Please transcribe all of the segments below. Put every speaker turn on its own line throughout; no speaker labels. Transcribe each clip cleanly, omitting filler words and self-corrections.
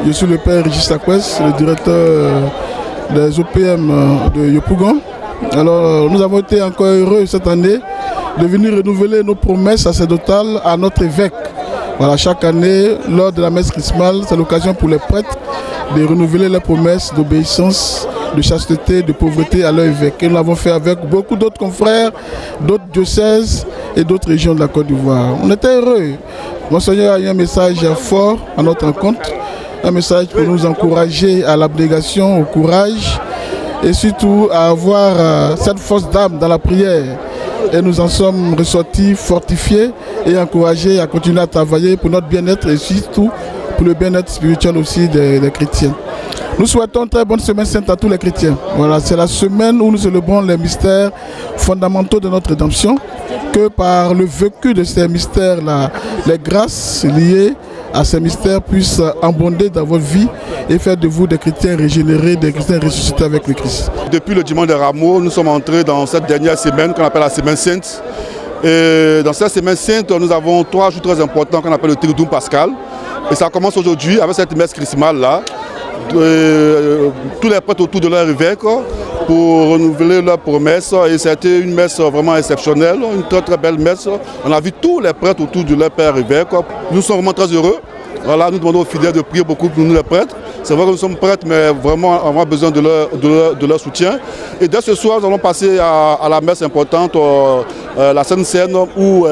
Je suis le père Régis Sakwes, le directeur des OPM de Yopougon. Alors, nous avons été encore heureux cette année de venir renouveler nos promesses sacerdotales à notre évêque. Voilà, chaque année, lors de la messe chrismale, c'est l'occasion pour les prêtres de renouveler leurs promesses d'obéissance, de chasteté, de pauvreté à leur évêque. Et nous l'avons fait avec beaucoup d'autres confrères, d'autres diocèses et d'autres régions de la Côte d'Ivoire. On était heureux. Monseigneur a eu un message fort à notre rencontre, un message pour nous encourager à l'abnégation, au courage et surtout à avoir cette force d'âme dans la prière. Et nous en sommes ressortis fortifiés et encouragés à continuer à travailler pour notre bien-être et surtout pour le bien-être spirituel aussi des chrétiens. Nous souhaitons une très bonne semaine sainte à tous les chrétiens. Voilà, c'est la semaine où nous célébrons les mystères fondamentaux de notre rédemption, que par le vécu de ces mystères-là, les grâces liées à ces mystères puissent abonder dans votre vie et faire de vous des chrétiens régénérés, des chrétiens ressuscités avec le Christ.
Depuis le dimanche de Rameau, nous sommes entrés dans cette dernière semaine qu'on appelle la semaine sainte. Et dans cette semaine sainte, nous avons 3 jours très importants qu'on appelle le Triduum pascal. Et ça commence aujourd'hui avec cette messe chrismale-là. Tous les prêtres autour de leur évêque pour renouveler leurs promesses. Et c'était une messe vraiment exceptionnelle, une très très belle messe. On a vu tous les prêtres autour de leur père évêque. Nous sommes vraiment très heureux. Voilà, nous demandons aux fidèles de prier beaucoup pour nous les prêtres. C'est vrai que nous sommes prêtres, mais vraiment on a besoin de leur soutien. Et dès ce soir, nous allons passer à la messe importante, la Sainte Seine, où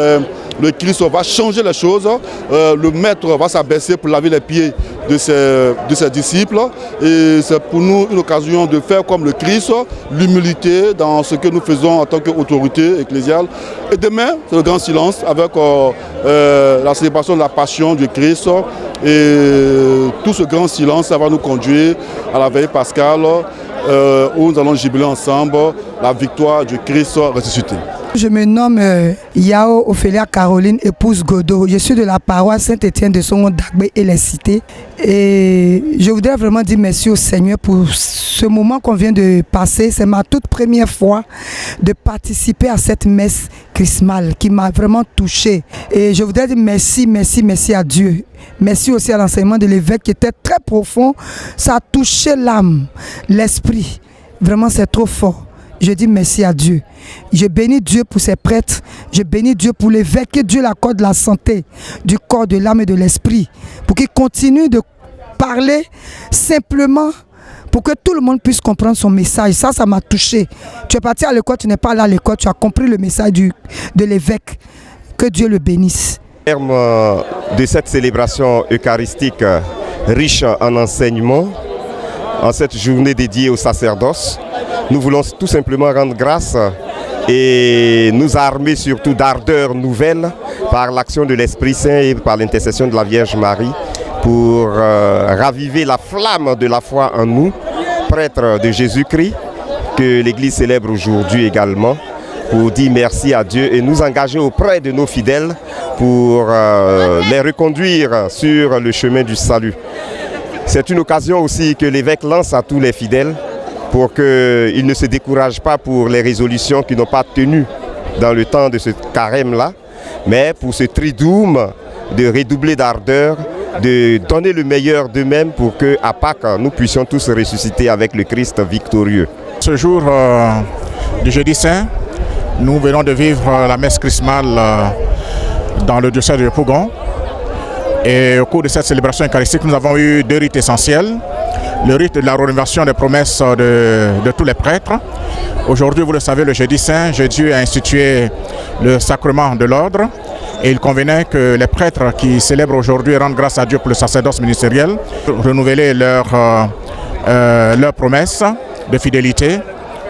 le Christ va changer les choses. Le maître va s'abaisser pour laver les pieds de ses disciples. Et c'est pour nous une occasion de faire comme le Christ, l'humilité dans ce que nous faisons en tant qu'autorité ecclésiale. Et demain, c'est le grand silence avec la célébration de la passion du Christ. Et tout ce grand silence, ça va nous conduire à la veille pascale où nous allons jubiler ensemble la victoire du Christ ressuscité.
Je me nomme Yao Ophélia Caroline, épouse Godot. Je suis de la paroisse Saint-Étienne de Songo Dagbe et les Cités. Et je voudrais vraiment dire merci au Seigneur pour ce moment qu'on vient de passer. C'est ma toute première fois de participer à cette messe chrismale qui m'a vraiment touchée. Et je voudrais dire merci, merci, merci à Dieu. Merci aussi à l'enseignement de l'évêque qui était très profond. Ça a touché l'âme, l'esprit. Vraiment, c'est trop fort. Je dis merci à Dieu. Je bénis Dieu pour ses prêtres. Je bénis Dieu pour l'évêque. Que Dieu l'accorde la santé du corps, de l'âme et de l'esprit. Pour qu'il continue de parler simplement pour que tout le monde puisse comprendre son message. Ça m'a touché. Tu es parti à l'école, tu n'es pas allé à l'école. Tu as compris le message de l'évêque. Que Dieu le bénisse.
Au terme de cette célébration eucharistique riche en enseignements, en cette journée dédiée au sacerdoce, nous voulons tout simplement rendre grâce et nous armer surtout d'ardeur nouvelle par l'action de l'Esprit Saint et par l'intercession de la Vierge Marie pour raviver la flamme de la foi en nous, prêtres de Jésus-Christ, que l'Église célèbre aujourd'hui également, pour dire merci à Dieu et nous engager auprès de nos fidèles pour les reconduire sur le chemin du salut. C'est une occasion aussi que l'évêque lance à tous les fidèles pour qu'ils ne se découragent pas pour les résolutions qui n'ont pas tenu dans le temps de ce carême-là, mais pour ce triduum de redoubler d'ardeur, de donner le meilleur d'eux-mêmes pour qu'à Pâques, nous puissions tous ressusciter avec le Christ victorieux.
Ce jour du jeudi saint, nous venons de vivre la messe chrismale dans le diocèse de Yopougon. Et au cours de cette célébration eucharistique, nous avons eu 2 rites essentiels. Le rite de la rénovation des promesses de tous les prêtres. Aujourd'hui, vous le savez, le jeudi saint, Jésus a institué le sacrement de l'ordre. Et il convenait que les prêtres qui célèbrent aujourd'hui rendent grâce à Dieu pour le sacerdoce ministériel, renouveler leurs promesses de fidélité,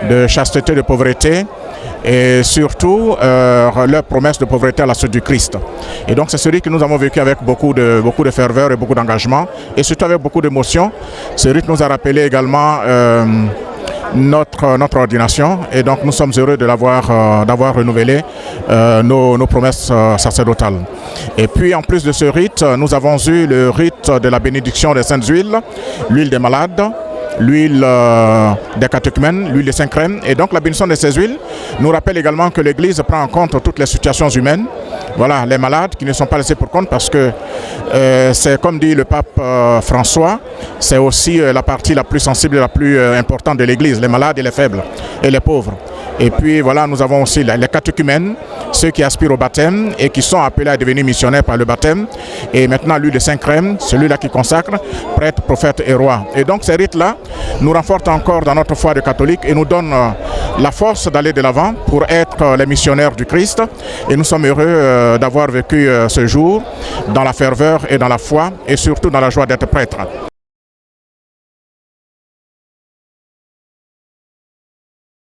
de chasteté, de pauvreté, et surtout leur promesse de pauvreté à la suite du Christ. Et donc c'est celui que nous avons vécu avec beaucoup de ferveur et beaucoup d'engagement, et surtout avec beaucoup d'émotion. Ce rite nous a rappelé également notre ordination, et donc nous sommes heureux de d'avoir renouvelé nos promesses sacerdotales. Et puis en plus de ce rite, nous avons eu le rite de la bénédiction des saintes huiles, l'huile des malades, l'huile des catéchumènes, l'huile des 5 crèmes. Et donc la bénédiction de ces huiles nous rappelle également que l'Église prend en compte toutes les situations humaines voilà, les malades qui ne sont pas laissés pour compte, parce que c'est comme dit le pape François, c'est aussi la partie la plus sensible et la plus importante de l'Église, les malades et les faibles et les pauvres. Et puis voilà, nous avons aussi les catéchumènes, ceux qui aspirent au baptême et qui sont appelés à devenir missionnaires par le baptême. Et maintenant, lui de Saint-Crème, celui-là qui consacre, prêtre, prophète et roi. Et donc ces rites-là nous renforcent encore dans notre foi de catholique et nous donnent la force d'aller de l'avant pour être les missionnaires du Christ. Et nous sommes heureux d'avoir vécu ce jour dans la ferveur et dans la foi et surtout dans la joie d'être prêtre.